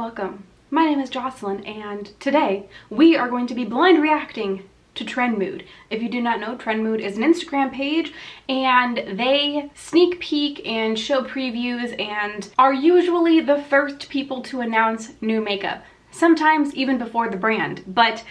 welcome. My name is Jocelyn, and today we are going to be blind reacting to Trend Mood. If you do not know, Trend Mood is an Instagram page, and they sneak peek and show previews and are usually the first people to announce new makeup. Sometimes even before the brand, but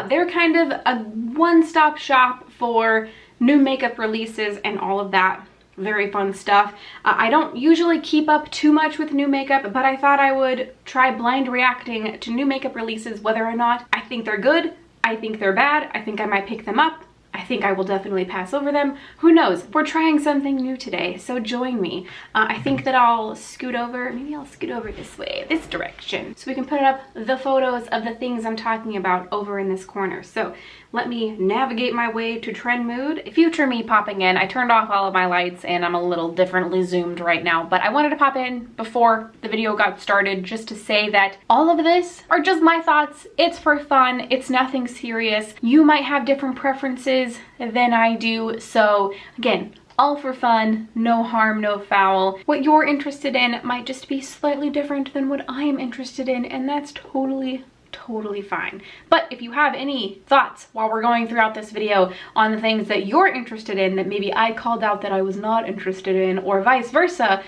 they're kind of a one-stop shop for new makeup releases and all of that very fun stuff. I don't usually keep up too much with new makeup, but I thought I would try blind reacting to new makeup releases, whether or not I think they're good, I think they're bad, I think I might pick them up, I think I will definitely pass over them. Who knows? We're trying something new today, so join me. I think that I'll scoot over, maybe I'll scoot over this way, this direction, so we can put up the photos of the things I'm talking about over in this corner. So let me navigate my way to Trend Mood. Future me popping in. I turned off all of my lights and I'm a little differently zoomed right now, but I wanted to pop in before the video got started just to say that all of this are just my thoughts. It's for fun. It's nothing serious. You might have different preferences than I do. So again, all for fun, no harm, no foul. What you're interested in might just be slightly different than what I am interested in, and that's totally fine. But if you have any thoughts while we're going throughout this video on the things that you're interested in that maybe I called out that I was not interested in, or vice versa,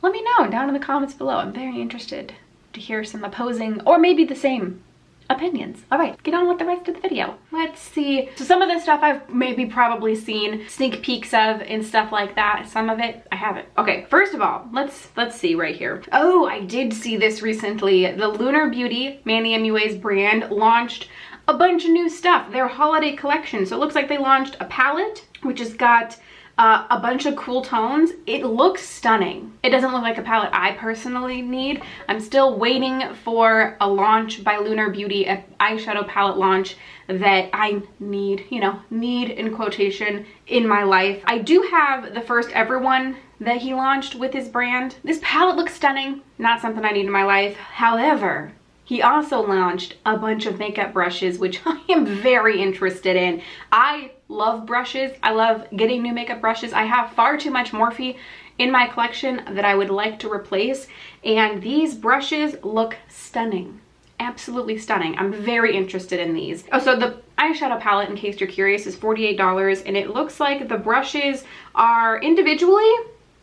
let me know down in the comments below. I'm very interested to hear some opposing or maybe the same opinions. All right, get on with the rest of the video. Let's see. So some of this stuff I've maybe probably seen sneak peeks of and stuff like that. Some of it I haven't. Okay, first of all, let's see right here. Oh, I did see this recently. The Lunar Beauty, Manny MUA's brand, launched a bunch of new stuff. Their holiday collection. So it looks like they launched a palette, which has got a bunch of cool tones. It looks stunning. It doesn't look like a palette I personally need. I'm still waiting for a launch by Lunar Beauty, an eyeshadow palette launch that I need, you know, need in quotation, in my life. I do have the first ever one that he launched with his brand. This palette looks stunning. Not something I need in my life. However, he also launched a bunch of makeup brushes, which I am very interested in. I love brushes. I love getting new makeup brushes. I have far too much Morphe in my collection that I would like to replace, and these brushes look stunning. Absolutely stunning. I'm very interested in these. Oh, so the eyeshadow palette, in case you're curious, is $48, and it looks like the brushes are individually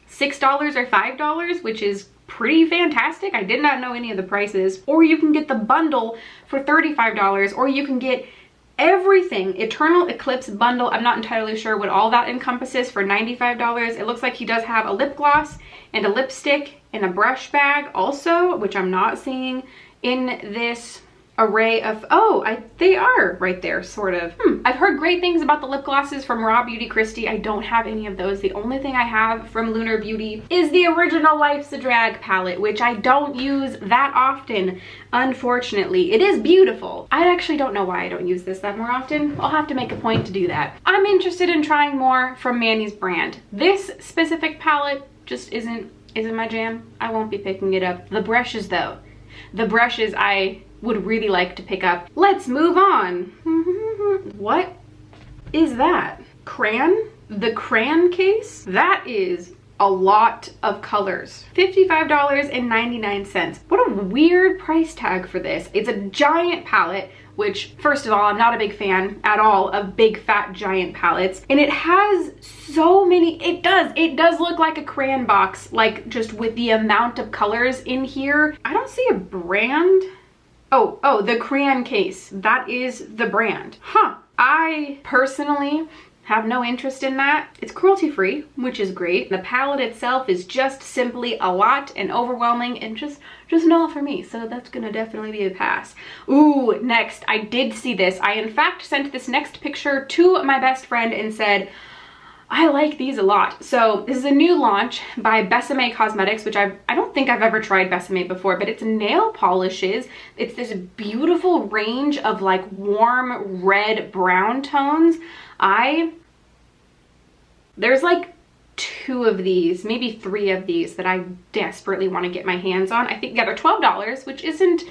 $6 or $5, which is pretty fantastic. I did not know any of the prices. Or you can get the bundle for $35, or you can get everything, Eternal Eclipse bundle. I'm not entirely sure what all that encompasses, for $95. It looks like he does have a lip gloss and a lipstick and a brush bag also, which I'm not seeing in this array of, they are right there, sort of. I've heard great things about the lip glosses from Raw Beauty Christie. I don't have any of those. The only thing I have from Lunar Beauty is the original Life's a Drag palette, which I don't use that often, unfortunately. It is beautiful. I actually don't know why I don't use this that more often. I'll have to make a point to do that. I'm interested in trying more from Manny's brand. This specific palette just isn't my jam. I won't be picking it up. The brushes though, the brushes I would really like to pick up. Let's move on. What is that? Crayon? The Crayon Case? That is a lot of colors. $55.99. What a weird price tag for this. It's a giant palette, which, first of all, I'm not a big fan at all of big fat giant palettes, and it has so many. It does look like a crayon box, like just with the amount of colors in here. I don't see a brand. Oh, the Crayon Case. That is the brand. Huh. I personally have no interest in that. It's cruelty free, which is great. The palette itself is just simply a lot and overwhelming and just not for me. So that's gonna definitely be a pass. Ooh, next, I did see this. I in fact sent this next picture to my best friend and said, I like these a lot. So this is a new launch by Besame Cosmetics, which I don't think I've ever tried Besame before, but it's nail polishes. It's this beautiful range of like warm red brown tones. There's like 2 of these, maybe 3 of these that I desperately want to get my hands on. I think, yeah, they're $12, which isn't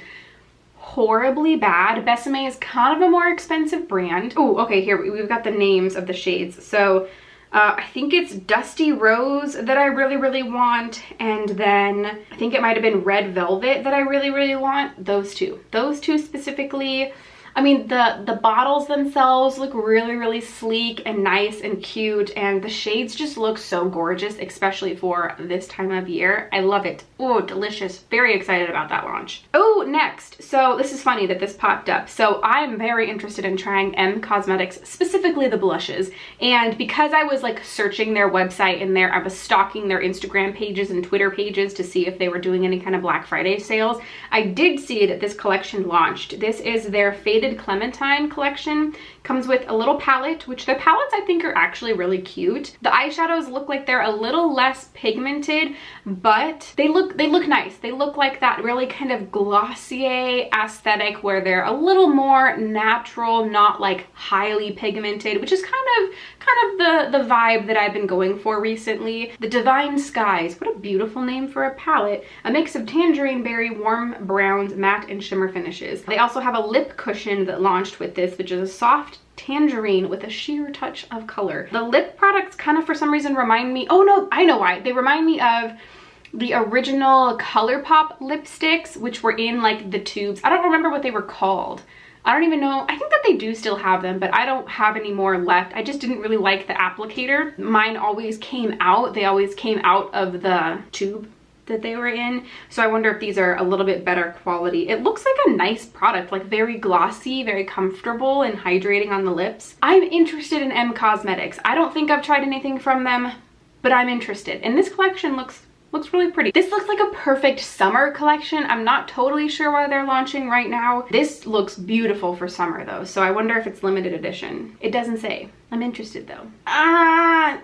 horribly bad. Besame is kind of a more expensive brand. Oh, okay, here we've got the names of the shades. So I think it's Dusty Rose that I really want, and then I think it might have been Red Velvet that I really want. Those two specifically. I mean, the bottles themselves look really sleek and nice and cute, and the shades just look so gorgeous, especially for this time of year. I love it. Oh, delicious. Very excited about that launch. Oh, next. So this is funny that this popped up. So I'm very interested in trying M Cosmetics, specifically the blushes. And because I was like searching their website in there, I was stalking their Instagram pages and Twitter pages to see if they were doing any kind of Black Friday sales. I did see that this collection launched. This is their Faded Clementine collection. Comes with a little palette, which their palettes I think are actually really cute. The eyeshadows look like they're a little less pigmented, but they look nice. They look like that really kind of Glossier aesthetic where they're a little more natural, not like highly pigmented, which is kind of the vibe that I've been going for recently. The Divine Skies, what a beautiful name for a palette. A mix of tangerine berry, warm browns, matte and shimmer finishes. They also have a lip cushion that launched with this, which is a soft tangerine with a sheer touch of color. The lip products kind of for some reason remind me, oh no, I know why. They remind me of the original ColourPop lipsticks, which were in like the tubes. I don't remember what they were called. I don't even know. I think that they do still have them, but I don't have any more left. I just didn't really like the applicator. Mine always came out. They always came out of the tube that they were in. So I wonder if these are a little bit better quality. It looks like a nice product, like very glossy, very comfortable and hydrating on the lips. I'm interested in M Cosmetics. I don't think I've tried anything from them, but I'm interested. And this collection looks really pretty. This looks like a perfect summer collection. I'm not totally sure why they're launching right now. This looks beautiful for summer though, so I wonder if it's limited edition. It doesn't say. I'm interested though.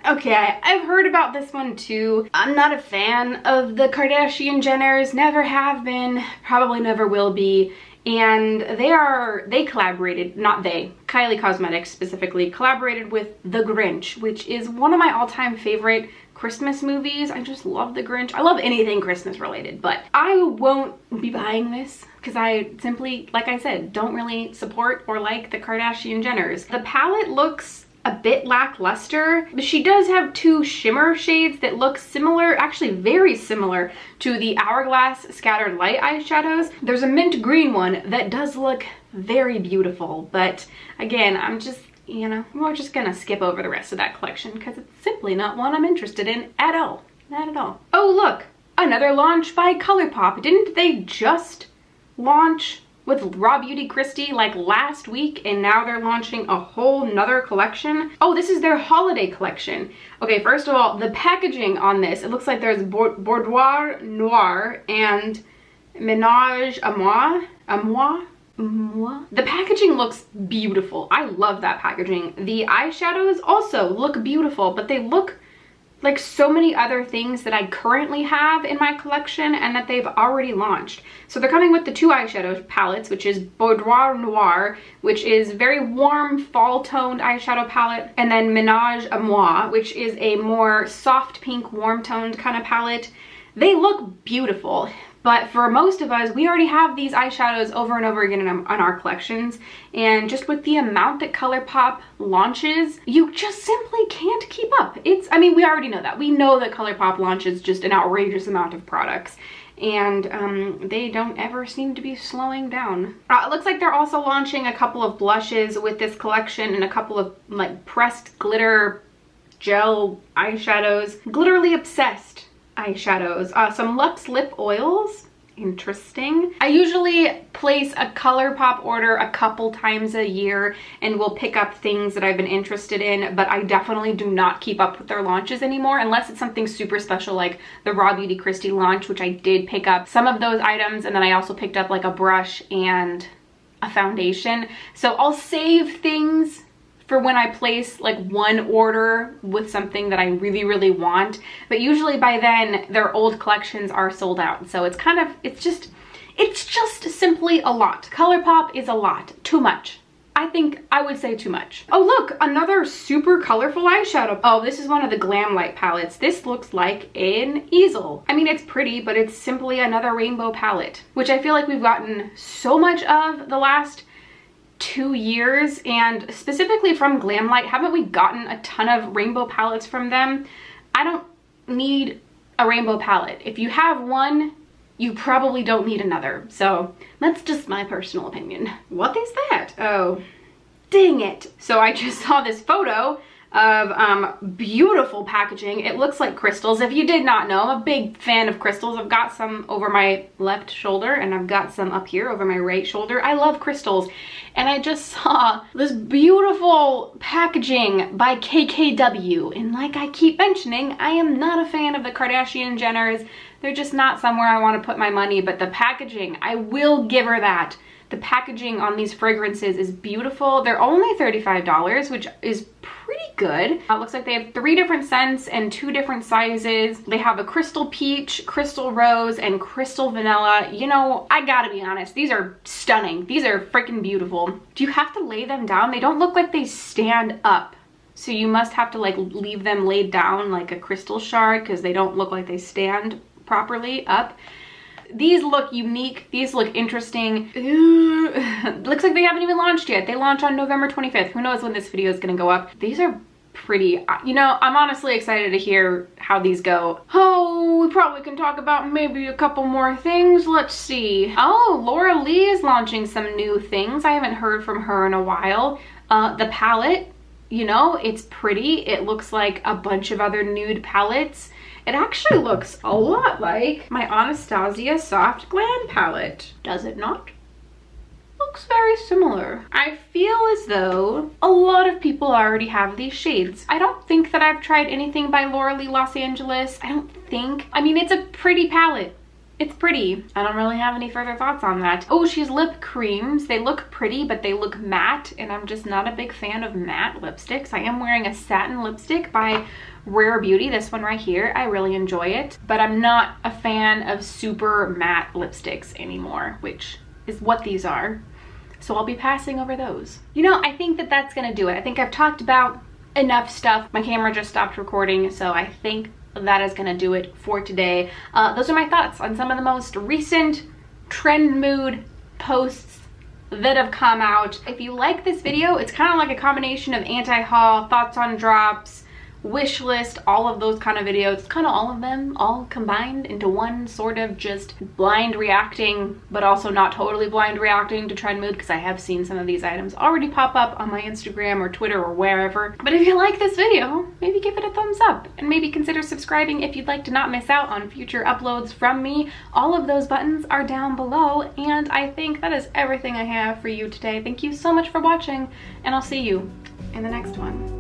Okay, I've heard about this one too. I'm not a fan of the Kardashian Jenners, never have been, probably never will be. And they collaborated, not they, Kylie Cosmetics specifically, collaborated with The Grinch, which is one of my all-time favorite Christmas movies. I just love The Grinch. I love anything Christmas related, but I won't be buying this because I simply, like I said, don't really support or like the Kardashian Jenners. The palette looks a bit lackluster, but she does have two shimmer shades that look similar, actually very similar to the Hourglass Scattered Light eyeshadows. There's a mint green one that does look very beautiful, but again, I'm just, you know, we're just gonna skip over the rest of that collection because it's simply not one I'm interested in at all. Not at all. Oh look, another launch by ColourPop. Didn't they just launch with Raw Beauty Kristi like last week, and now they're launching a whole nother collection? Oh, this is their holiday collection. Okay, first of all, the packaging on this, it looks like there's Boudoir Noir and Ménage à Moi. The packaging looks beautiful. I love that packaging. The eyeshadows also look beautiful, but they look like so many other things that I currently have in my collection and that they've already launched. So they're coming with the two eyeshadow palettes, which is Boudoir Noir, which is very warm fall toned eyeshadow palette, and then Ménage à Moi, which is a more soft pink warm toned kind of palette. They look beautiful, but for most of us, we already have these eyeshadows over and over again on our collections, and just with the amount that ColourPop launches, you just simply can't keep up. I mean, we already know that. We know that ColourPop launches just an outrageous amount of products, and they don't ever seem to be slowing down. It looks like they're also launching a couple of blushes with this collection and a couple of like pressed glitter gel eyeshadows. Glitterly Obsessed eyeshadows. Some Luxe lip oils. Interesting. I usually place a ColourPop order a couple times a year and will pick up things that I've been interested in, but I definitely do not keep up with their launches anymore unless it's something super special like the Raw Beauty Kristi launch, which I did pick up some of those items, and then I also picked up like a brush and a foundation. So I'll save things for when I place like one order with something that I really want, but usually by then their old collections are sold out. So it's kind of, it's just simply a lot. ColourPop is a lot, too much. I would say too much. Oh look, another super colorful eyeshadow. Oh, this is one of the Glamlite palettes. This looks like an easel. I mean, it's pretty, but it's simply another rainbow palette, which I feel like we've gotten so much of the last 2 years, and specifically from Glamlite, haven't we gotten a ton of rainbow palettes from them? I don't need a rainbow palette. If you have one, you probably don't need another. So that's just my personal opinion. What is that? Oh, dang it. So I just saw this photo of beautiful packaging. It looks like crystals. If you did not know, I'm a big fan of crystals. I've got some over my left shoulder and I've got some up here over my right shoulder. I love crystals. And I just saw this beautiful packaging by KKW. And like I keep mentioning, I am not a fan of the Kardashian Jenners. They're just not somewhere I want to put my money, but the packaging, I will give her that. The packaging on these fragrances is beautiful. They're only $35, which is pretty good. It looks like they have 3 different scents and 2 different sizes. They have a crystal peach, crystal rose, and crystal vanilla. You know, I gotta be honest, these are stunning. These are freaking beautiful. Do you have to lay them down? They don't look like they stand up. So you must have to like leave them laid down like a crystal shard because they don't look like they stand properly up. These look unique. These look interesting. Ooh. Looks like they haven't even launched yet. They launch on November 25th. Who knows when this video is going to go up. These are pretty. You know, I'm honestly excited to hear how these go. Oh, we probably can talk about maybe a couple more things. Let's see. Oh, Laura Lee is launching some new things. I haven't heard from her in a while. The palette, you know, it's pretty. It looks like a bunch of other nude palettes. It actually looks a lot like my Anastasia Soft Glam palette. Does it not? Looks very similar. I feel as though a lot of people already have these shades. I don't think that I've tried anything by Laura Lee Los Angeles. I don't think. I mean, it's a pretty palette. It's pretty. I don't really have any further thoughts on that. Oh, she has lip creams. They look pretty, but they look matte, and I'm just not a big fan of matte lipsticks. I am wearing a satin lipstick by Rare Beauty, this one right here. I really enjoy it, but I'm not a fan of super matte lipsticks anymore, which is what these are. So I'll be passing over those. You know, I think that that's gonna do it. I think I've talked about enough stuff. My camera just stopped recording, so I think that is gonna do it for today. Those are my thoughts on some of the most recent trend mood posts that have come out. If you like this video, it's kind of like a combination of anti-haul, thoughts on drops, wish list, all of those kind of videos, kind of all of them all combined into one sort of just blind reacting, but also not totally blind reacting to trend mood, because I have seen some of these items already pop up on my Instagram or Twitter or wherever. But if you like this video, maybe give it a thumbs up and maybe consider subscribing if you'd like to not miss out on future uploads from me. All of those buttons are down below, and I think that is everything I have for you today. Thank you so much for watching, and I'll see you in the next one.